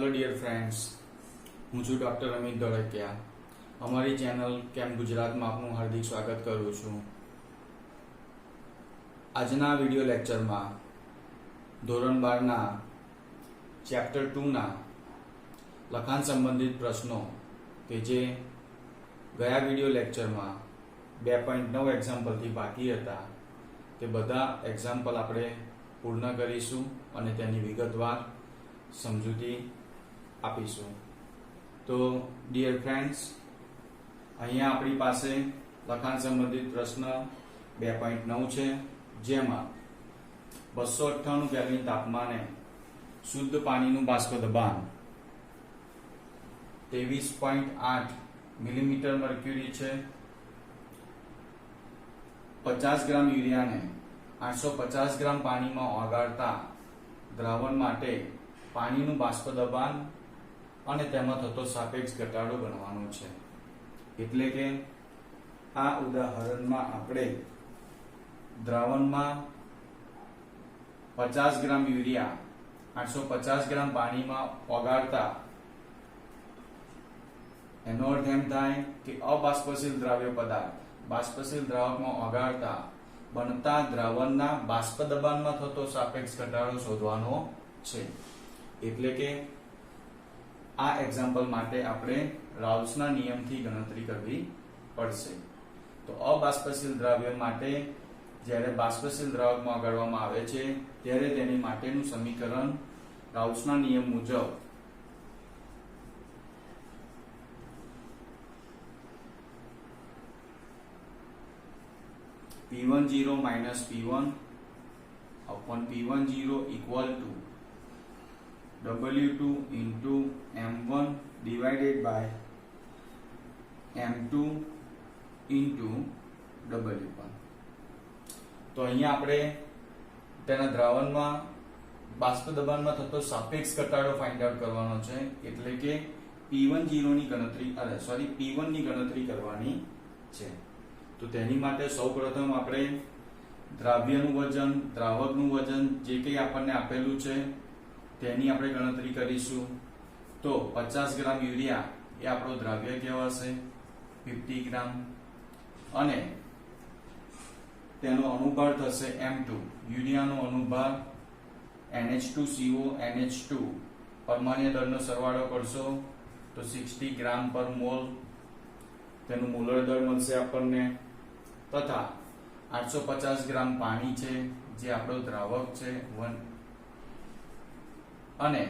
Hello dear friends, હું છું doctor Amit Dholakia. અમારી ચેનલ કેમ ગુજરાતમાં આપનું હાર્દિક સ્વાગત કરું છું. આજના વિડીયો લેક્ચરમાં ધોરણ 12ના ચેપ્ટર 2ના લખાણ સંબંધિત પ્રશ્નો કે જે ગયા વિડીયો લેક્ચરમાં 2.9 એક્ઝામ્પલથી બાકી હતા તે બધા એક્ઝામ્પલ આપણે પૂર્ણ કરીશું અને તેની વિગતવાર સમજૂતી આપીશું. તો ડિયર ફ્રેન્ડ્સ, અહીંયા આપણી પાસે લખાણ સંબંધિત પ્રશ્ન 2.9 છે, જેમાં 298 કેલ્વિન તાપમાને શુદ્ધ પાણીનું બાષ્પ દબાણ 23.8 મિલીમીટર મર્ક્યુરી છે. 50 ગ્રામ યુરિયાને 850 ગ્રામ પાણીમાં ઓગાળતા દ્રાવણ માટે પાણીનું બાષ્પ દબાણ અને તેમાં થતો સાપેક્ષ ઘટાડો ગણવાનો છે. એટલે કે આ ઉદાહરણમાં આપણે દ્રાવણમાં 50 ગ્રામ યુરિયા 850 ગ્રામ પાણીમાં ઓગાળતા, એનો અર્થ એમ થાય કે અબાષ્પશીલ દ્રાવ્ય પદાર્થ બાષ્પશીલ દ્રાવકમાં ઓગાળતા બનતા દ્રાવણના બાષ્પ દબાણમાં થતો સાપેક્ષ ઘટાડો શોધવાનો છે. એટલે કે આ એક્ઝામ્પલ માટે આપણે રાઉલ્સના નિયમથી ગણતરી કરવી પડશે. તો અબાષ્પશીલ દ્રાવ્ય માટે જ્યારે બાષ્પશીલ દ્રાવકમાં ઓગાળવામાં આવે છે ત્યારે તેની માટેનું સમીકરણ રાઉલ્સના નિયમ મુજબ P10 minus P1 upon P10 equal to W2 into M1 divided by M2 into W1. તો અહીંયા આપણે તેના દ્રાવણમાં બાષ્પ દબાણમાં થતો સાપેક્ષ ઘટાડો ફાઇન્ડ આઉટ કરવાનો છે. એટલે કે P10 ની ગણતરી P1 ની ગણતરી કરવાની છે. તો તેની માટે સૌપ્રથમ આપણે દ્રાવ્યનું વજન, દ્રાવકનું વજન જે કંઈ આપણને આપેલું છે તેની આપણે ગણતરી કરીશું. તો 50 ગ્રામ યુરિયા એ આપણો દ્રાવ્ય કહેવાશે, 50 ગ્રામ, અને તેનો અનુભાર થશે M2. યુરિયાનો અનુભાર NH2CO NH2 પરમાણ્ય દળનો સરવાળો કરશો તો 60 ગ્રામ પર મોલ તેનું મોલર દળ મળશે આપણને. તથા 850 ગ્રામ પાણી છે જે આપણો દ્રાવક છે, અને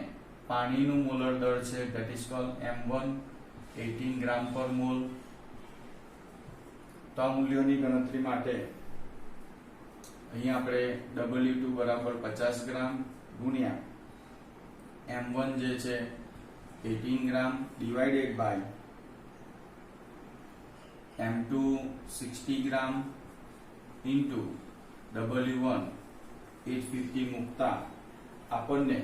પાણીનું મોલર દળ છે that is called M1, 18 ગ્રામ પર મોલ. તો આ મૂલ્યોની ગણતરી માટે અહીંયા આપણે W2 બરાબર 50 ગ્રામ ગુણ્યા M1 જે છે 18 gram divided by M2 60 gram into W1 850 મૂકતા આપણને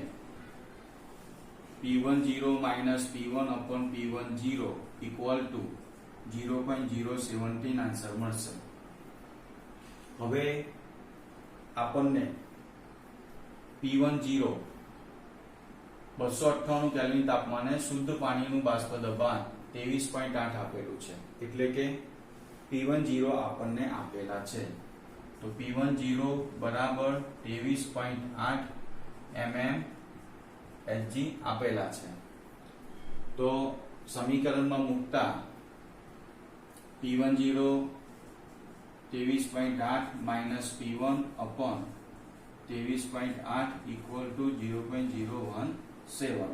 P10 minus P1 upon P10 equal to 0.017 answer મળશે. હવે આપણને P10 298 કેલ્વિન તાપમાને શુદ્ધ પાણીનું બાષ્પ દબાણ 23.8 આપેલું છે. એટલે કે P10 આપણને આપેલા છે. તો P10 બરાબર 23.8 mmHg આપેલા છે. તો સમીકરણમાં મૂકતા P10 23.8 minus P1 upon 23.8 equal to 0.017.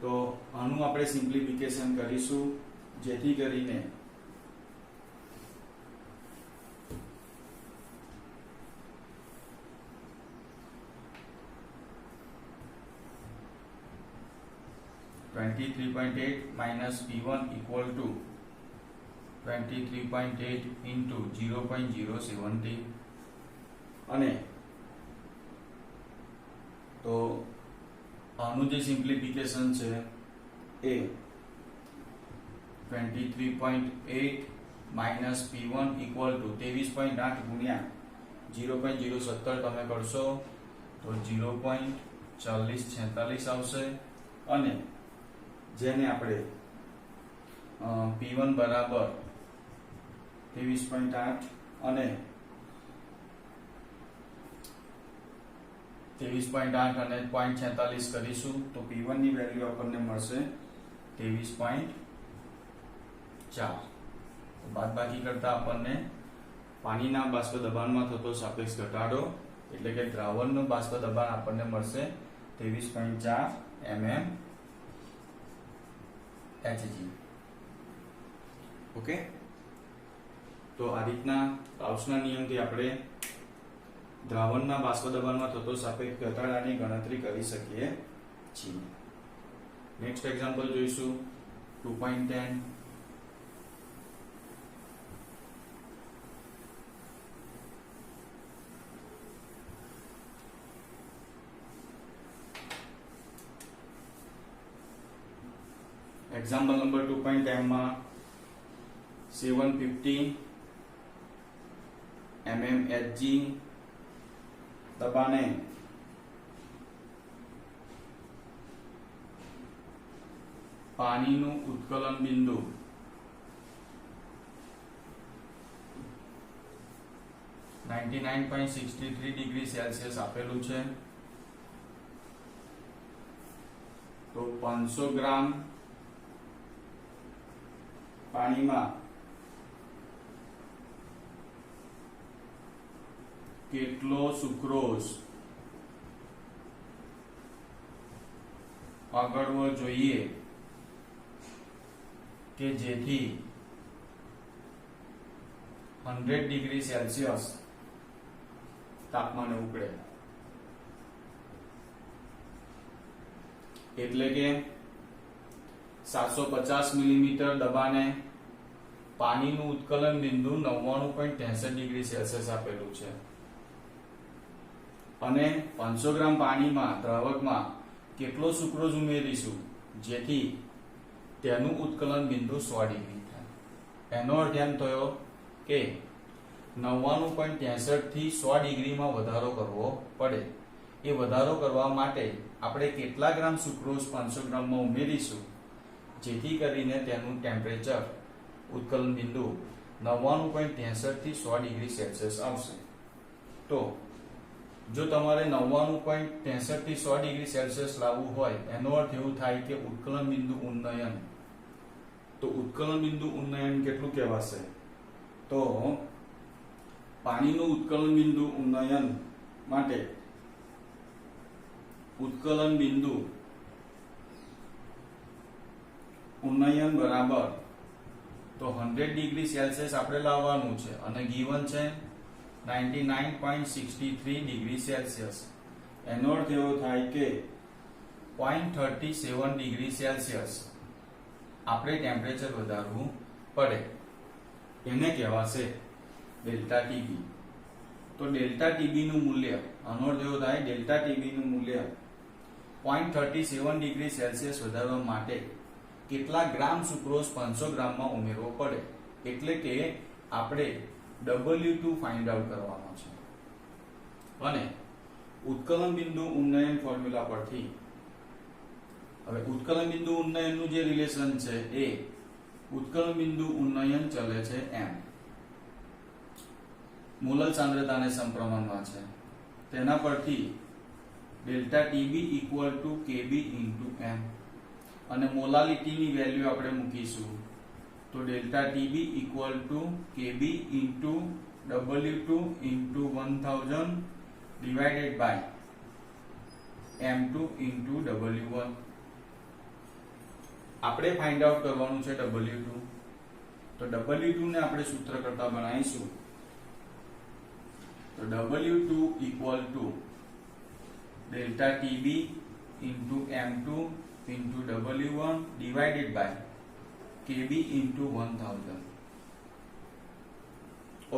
તો આનું આપણે સિમ્પ્લિફિકેશન કરીશું જેથી કરીને minus P1 equal to 23.8 into 0.017. અને તો આનું જે સિમ્પ્લિફિકેશન છે એ 23.8 minus P1 equal to 23.8 ગુણ્યા 0.017 તમે કરશો તો 0.4046 આવશે અને જેને આપણે P1 બરાબર 23.8 અને 23.8 અને 0.46 કરીશું તો P1 ની વેલ્યુ આપણને મળશે 23.4. બાદબાકી કરતા આપણને પાણીના બાષ્પ દબાણમાં થતો સાપેક્ષ ઘટાડો એટલે કે દ્રાવણનું બાષ્પ દબાણ આપણને મળશે 23.4 mm Hg. ઓકે, તો આ રીતના પાઉસના નિયમથી આપણે દ્રાવણના બાષ્પ દબાણમાં થતો સાપેક્ષ ઘટાડાની ગણતરી કરી શકીએ છીએ. નેક્સ્ટ એક્ઝામ્પલ જોઈશું 2.10. એક્ઝામ્પલ નંબર 2.10 માં 750 mm Hg દબાણે પાણીનું ઉત્કલન બિંદુ 99.63 ડિગ્રી સેલ્સિયસ આપેલું છે. તો 500 ગ્રામ પાણીમાં કેટલો સુક્રોઝ ઓગળવો જોઈએ કે જેથી 100 ડિગ્રી સેલ્સિયસ તાપમાને ઉકળે. એટલે કે 750 મિલીમીટર દબાણે પાણીનું ઉત્કલન બિંદુ 99.63 ડિગ્રી સેલ્સિયસ આપેલું છે અને 500 ગ્રામ પાણીમાં દ્રાવકમાં કેટલો સુક્રોઝ ઉમેરીશું જેથી તેનું ઉત્કલન બિંદુ 100 ડિગ્રી થાય. એનો અર્થ એમ થયો કે 99.63 થી 100 ડિગ્રીમાં વધારો કરવો પડે. એ વધારો કરવા માટે આપણે કેટલા ગ્રામ સુક્રોઝ 500 ગ્રામમાં ઉમેરીશું જેથી કરીને તેનું ટેમ્પરેચર ઉત્કલન બિંદુ 99.63 થી 100 ડિગ્રી સેલ્સિયસ આવશે. તો જો તમારે 99.63 થી 100 ડિગ્રી સેલ્સિયસ લાવવું હોય એનો અર્થ એવું થાય કે ઉત્કલન બિંદુ ઉન્નયન. તો ઉત્કલન બિંદુ ઉન્નયન કેટલું કહેવાશે? તો પાણીનું ઉત્કલન બિંદુ ઉન્નયન માટે ઉત્કલન બિંદુ ઉન્નયન બરાબર તો 100 ડિગ્રી સેલ્સિયસ આપણે લાવવાનું છે અને ગીવન છે 99.63 ડિગ્રી સેલ્સિયસ. એનો અર્થ એવો થાય કે 0.37 ડિગ્રી સેલ્સિયસ આપણે ટેમ્પરેચર વધારવું પડે. એને કહેવાશે ડેલ્ટા ટીબી. તો ડેલ્ટા ટીબી નું મૂલ્ય આનો અર્થ એવો થાય ડેલ્ટા ટીબી નું મૂલ્ય 0.37 ડિગ્રી સેલ્સિયસ વધારવા માટે કેટલા ગ્રામ સુક્રોઝ 500 ગ્રામમાં ઉમેરવો પડે. એટલે કે આપણે W2 ફાઇન્ડ આઉટ કરવાનો છે અને ઉત્કલન બિંદુ ઉન્નયન ફોર્મ્યુલા પરથી હવે ઉત્કલન બિંદુ ઉન્નયનનું જે રિલેશન છે એ ઉત્કલન બિંદુ ઉન્નયન ચલે છે m મોલર સાંદ્રતાને સમપ્રમાણમાં છે. તેના પરથી delta TB equal to KB into m અને મોલાલિટીની વેલ્યુ આપણે મૂકીશું તો delta TB equal to KB into W2 into 1000 divided by m2 into W1. આપણે ફાઇન્ડ આઉટ કરવાનું છે W2. તો W2 ને આપણે સૂત્ર કરતા બનાવીશું તો W2 equal to delta TB into m2 into W1 divided by KB into 1000.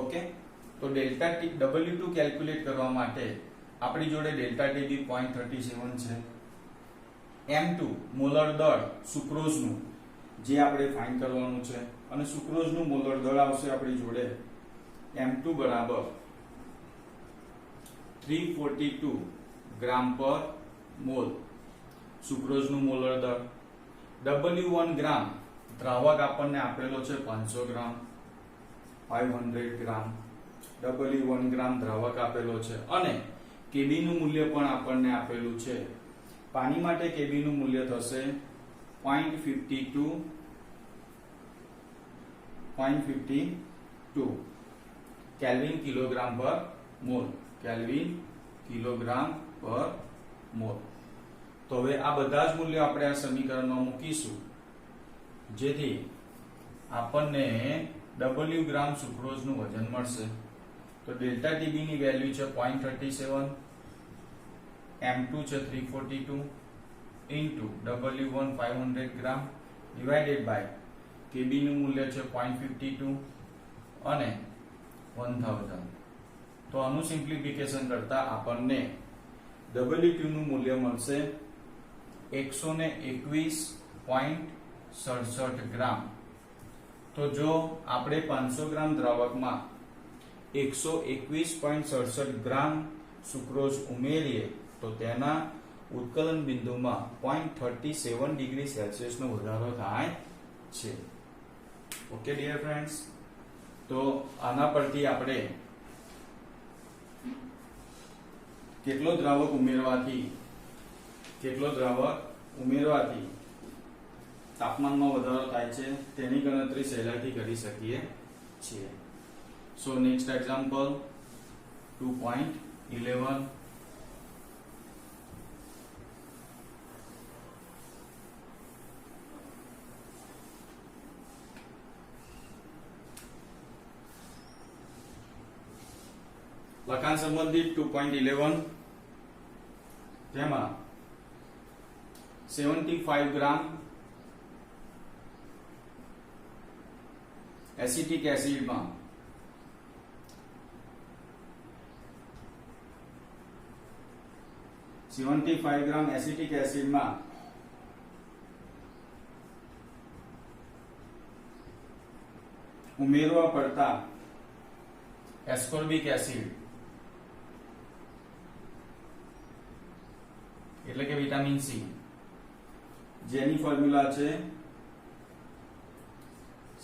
Okay, તો ડેલ્ટા W2 કેલ્ક્યુલેટ કરવા માટે આપણી જોડે ડેલ્ટા ટીબી 0.37 છે. m2 મોલર દળ સુક્રોઝનું જે આપણે ફાઇન્ડ કરવાનું છે અને સુક્રોઝનું મોલર દળ આવશે આપણી જોડે m2 બરાબર 342 ગ્રામ પર મોલ સુક્રોઝનું મોલર દર. W1 ગ્રામ દ્રાવક આપણને આપેલો છે 500 ગ્રામ, 500 ગ્રામ. W1 ગ્રામ દ્રાવક આપેલો છે અને Kb નું મૂલ્ય પણ આપણને આપેલું છે. પાણી માટે Kb નું મૂલ્ય થશે 0.52 કેલ્વિન કિલોગ્રામ પર મોલ. કેલ્વિન કિલોગ્રામ પર મોલ. તો હવે આ બધા જ મૂલ્યો આપણે આ સમીકરણમાં મૂકીશું જેથી આપણને W ગ્રામ સુક્રોઝનું વજન મળશે. તો ડેલ્ટા TB ની વેલ્યુ છે 0.37, M2 છે 342 ઇન્ટુ W1 500 ગ્રામ ડિવાઇડેડ બાય Kb નું મૂલ્ય છે 0.52 અને 1000. તો આનું સિમ્પ્લિફિકેશન કરતા આપણને W2 નું મૂલ્ય મળશે 121.67 ગ્રામ. તો જો આપણે 500 ગ્રામ દ્રાવકમાં 121.67 ગ્રામ સુક્રોઝ ઉમેરીએ તો તેના ઉત્કલન બિંદુમાં 0.37 ડિગ્રી સેલ્સિયસ નો વધારો થાય છે. ઓકે ડિયર ફ્રેન્ડ્સ, તો આના પરથી આપણે કેટલો દ્રાવક ઉમેરવાથી તાપમાનમાં વધારો થાય છે તેની ગણતરી સહેલાઈથી કરી શકીએ છીએ. So next example 2.11. લખાણ સંબંધિત 2.11 તેમાં 75 ગ્રામ એસિટિક એસિડમાં 75 ગ્રામ એસિટિક એસિડમાં ઉમેરવા પડતા એસ્કોર્બિક એસિડ એટલે કે વિટામિન સી જેની ફોર્મ્યુલા છે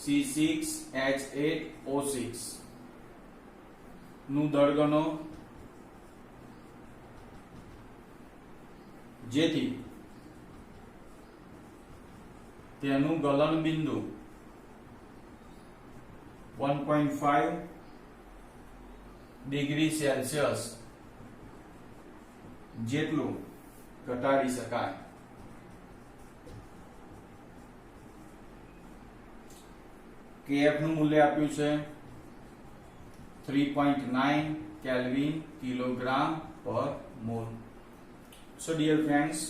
C6H8O6 નું દળ ગણો જેથી તેનું ગલન બિંદુ 1.5 ડિગ્રી સેલ્સિયસ જેટલું ઘટાડી શકાય. Kf નું મૂલ્ય આપ્યું છે 3.9 કેલ્વિન કિલોગ્રામ પર મોલ. સો ડિયર ફ્રેન્ડ્સ,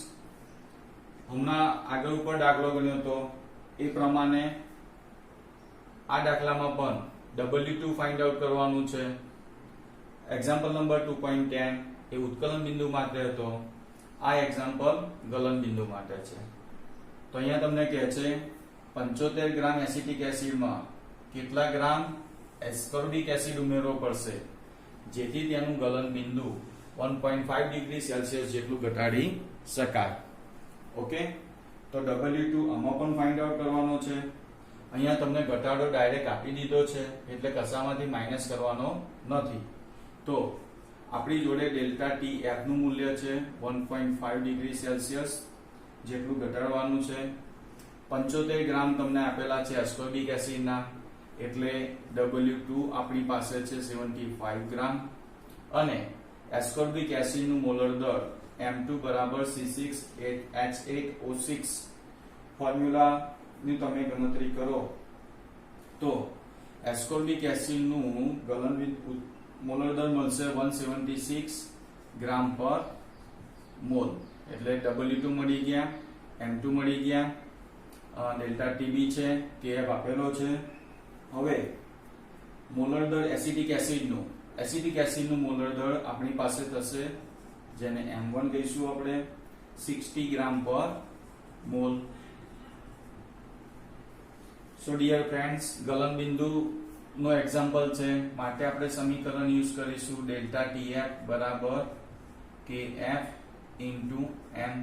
હમણાં આગળ ઉપર દાખલો ગણ્યો હતો એ પ્રમાણે આ દાખલામાં પણ W2 ફાઇન્ડ આઉટ કરવાનું છે. એક્ઝામ્પલ નંબર 2.10 એ ઉત્કલન બિંદુ માટે હતો, આ એક્ઝામ્પલ ગલન બિંદુ માટે છે. તો અહીંયા તમને કહે છે 75 ગ્રામ એસિટિક એસિડમાં કેટલા ગ્રામ એસ્કોર્બિક એસિડ ઉમેરવો પડશે જેથી તેનું ગલન બિંદુ 1.5 ડિગ્રી સેલ્સિયસ જેટલું ઘટાડી શકાય. ઓકે, તો W2 આમાં પણ ફાઇન્ડ આઉટ કરવાનો છે. અહીંયા તમને ઘટાડો ડાયરેક્ટ આપી દીધો છે એટલે કશામાંથી માઈનસ કરવાનો નથી. તો આપણી જોડે ડેલ્ટા TF નું મૂલ્ય છે 1.5 ડિગ્રી સેલ્સિયસ જેટલું ઘટાડવાનું છે. 75 ગ્રામ તમને આપેલા છે એસ્કોર્બિક એસિડના એટલે W2 આપણી પાસે છે 75 ગ્રામ અને એસ્કોર્બિક એસિડનું મોલર દર M2 બરાબર C6H8O6 ફોર્મ્યુલાની તમે ગણતરી કરો તો એસ્કોર્બિક એસિડનું ગલન મોલર દર મળશે 176 ગ્રામ પર મોલ. એટલે W2 મળી ગયા, M2 મળી ગયા, ડેલ્ટા TB છે, Kf આપેલો છે. હવે મોલર દર એસિટિક એસિડનું મોલર દર આપણી પાસે થશે જેને M1 કહીશું આપણે 60 ગ્રામ પર મોલ. સો ડિયર ફ્રેન્ડ્સ, ગલન બિંદુ નો એક્ઝામ્પલ છે માટે આપણે સમીકરણ યુઝ કરીશું ડેલ્ટા TF બરાબર KF into M.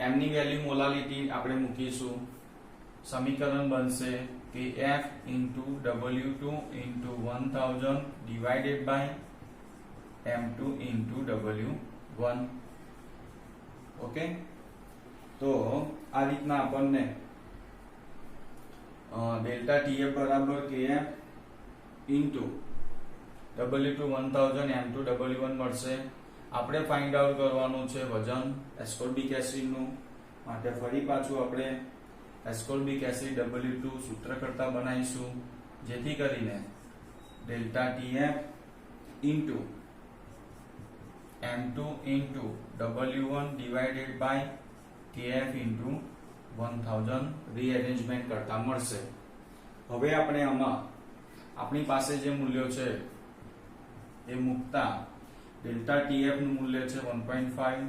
m ની વેલ્યુ મોલાલિટી આપણે મૂકીશું. સમીકરણ બનશે kf W2 1000 divided by m2 W1. Okay, તો આ રીતના આપણને ડેલ્ટા TF બરાબર kf W2 1000 M2 W1 મળશે. આપણે ફાઇન્ડ આઉટ કરવાનું છે વજન એસ્કોર્બિક એસિડ નું. માટે ફરી પાછું આપણે એસ્કોર્બિક એસિડ W2 સૂત્ર કરતા બનાવીશું, જેથી કરીને delta TF M2 W1 divided by KF 1000 રીઅરેન્જમેન્ટ કરતા મળશે. હવે આપણે આમાં આપણી પાસે જે મૂલ્યો છે એ મૂકતા ડેલ્ટા TF નું મૂલ્ય છે 1.5,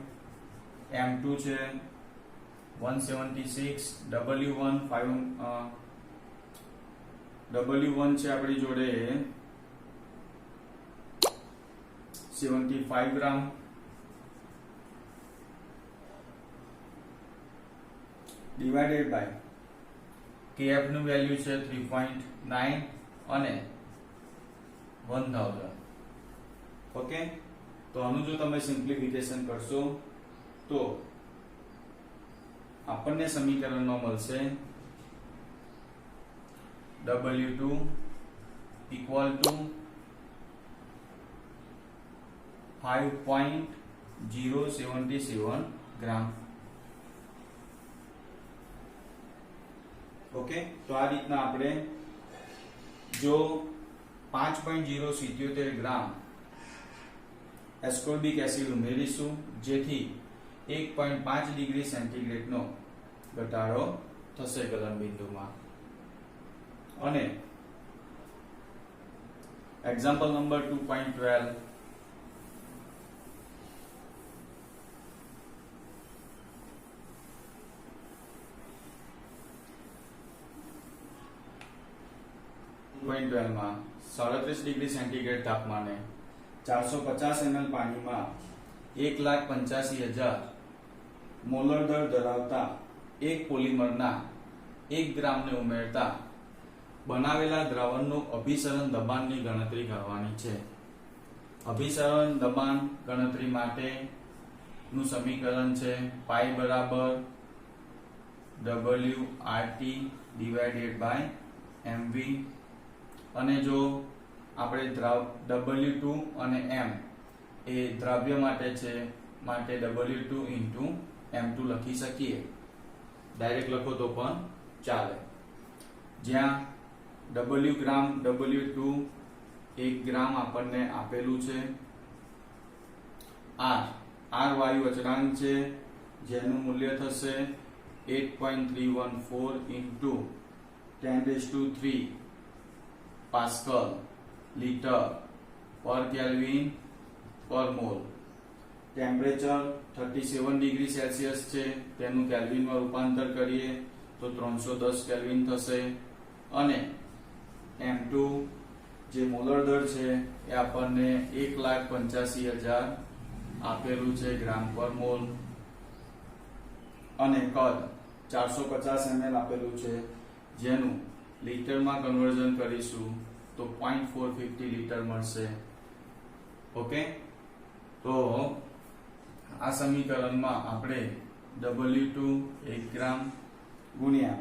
M2 છે 176, W1 છે આપણી જોડે 75 ગ્રામ, ડિવાઇડેડ બાય KF નું વેલ્યુ છે 3.9 અને 1000. ઓકે, તો આનું જો તમે સિમ્પ્લિફિકેશન કરશો તો આપણને સમીકરણમાં મળશે W2 equal to 5.077 gram. Okay, તો આ રીતના આપણે જો 5.077 ગ્રામ એસ્કોર્બિક એસિડ ઉમેરીશું, જેથી 1.5 ડિગ્રી સેન્ટીગ્રેડ નો ઘટાડો થશે ગલન બિંદુમાં. અને એક્ઝામ્પલ નંબર 2.12 માં 37 ડિગ્રી સેન્ટીગ્રેડ તાપમાને 450 ml પાણીમાં 1,85,000 મોલર દર ધરાવતા એક પોલિમરના 1 ગ્રામને ઉમેરતા બનાવેલા દ્રાવણનું અભિસરણ દબાણની ગણતરી કરવાની છે. અભિસરણ દબાણ ગણતરી માટેનું સમીકરણ છે પાઈ બરાબર WRT divided by MV. અને જો આપણે W2 અને M એ દ્રવ્ય માટે છે, માટે W2 M2 લખી શકીએ. ડાયરેક્ટ લખો તો પણ ચાલે. જ્યાં W ગ્રામ W2 1 ગ્રામ આપણને આપેલું છે. R વાયુ અચળાંક છે, જેનું મૂલ્ય થશે 8.314 into 10⁻³ પાસ્કલ લિટર પર કેલ્વિન પર મોલ. ટેમ્પરેચર 37 ડિગ્રી સેલ્સિયસ છે, તેનું કેલ્વિનમાં રૂપાંતર કરીએ તો 310 કેલ્વિન થશે. અને M2 જે મોલર દર છે એ આપણને 1,85,000 આપેલું છે ગ્રામ પર મોલ. અને કદ 450 ml આપેલું છે, જેનું લીટરમાં કન્વર્ઝન કરીશું તો 0.450 લીટર મળશે. ઓકે, તો આ સમીકરણમાં આપણે W2 1 ગ્રામ ગુણ્યા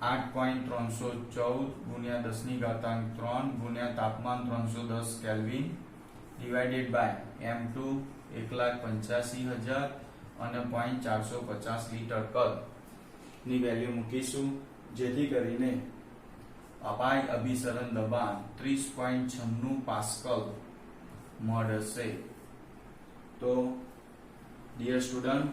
8.314 ગુણ્યા 10⁻³ ગુણ્યા તાપમાન 310 કેલ્વિન ડિવાઇડેડ બાય M2 1,85,000 અને 0.450 લીટર કદ ની વેલ્યુ મૂકીશું, જેથી કરીને પાઈ અભિસરણ દબાણ 30.96 પાસ્કલ મળશે. તો ડિયર સ્ટુડન્ટ,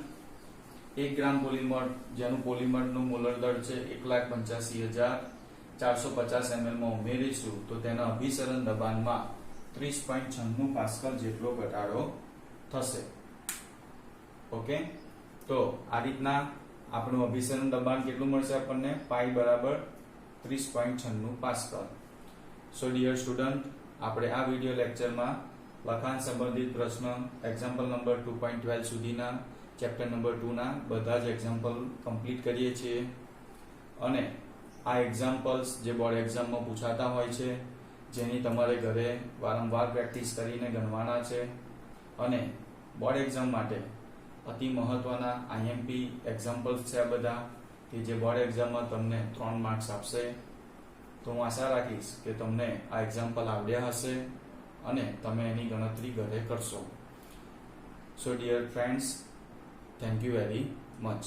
1 ગ્રામ પોલિમર જેનું પોલિમરનું મોલર દર છે 1,85,450 ml માં ઉમેરીશું તો તેના અભિસરણ દબાણમાં 30.96 પાસ્કલ જેટલો ઘટાડો થશે. ઓકે, તો આ રીતના આપણું અભિસરણ દબાણ કેટલું મળશે આપણને? પાઈ બરાબર 30.96 પાસ્કલ. સો ડિયર સ્ટુડન્ટ, આપણે આ વિડિયો લેક્ચરમાં લખાણ સંબંધિત પ્રશ્ન એક્ઝામ્પલ નંબર 2.12 સુધીના ચેપ્ટર નંબર 2 ના બધા જ એક્ઝામ્પલ કમ્પ્લીટ કરીએ છીએ અને આ એક્ઝામ્પલ્સ જે બોર્ડ એક્ઝામમાં પૂછાતા હોય છે, જેની તમારે ઘરે વારંવાર પ્રેક્ટિસ કરીને ગણવાના છે અને બોર્ડ એક્ઝામ માટે અતિ મહત્વના આઈએમપી એક્ઝામ્પલ્સ છે આ બધા કે જે બોર્ડ એક્ઝામમાં તમને 3 માર્ક્સ આપશે. તો હું આશા રાખીશ કે તમને આ એક્ઝામ્પલ આવડ્યા હશે અને તમે એની ગણતરી ઘરે કરશો. So dear friends, thank you very much.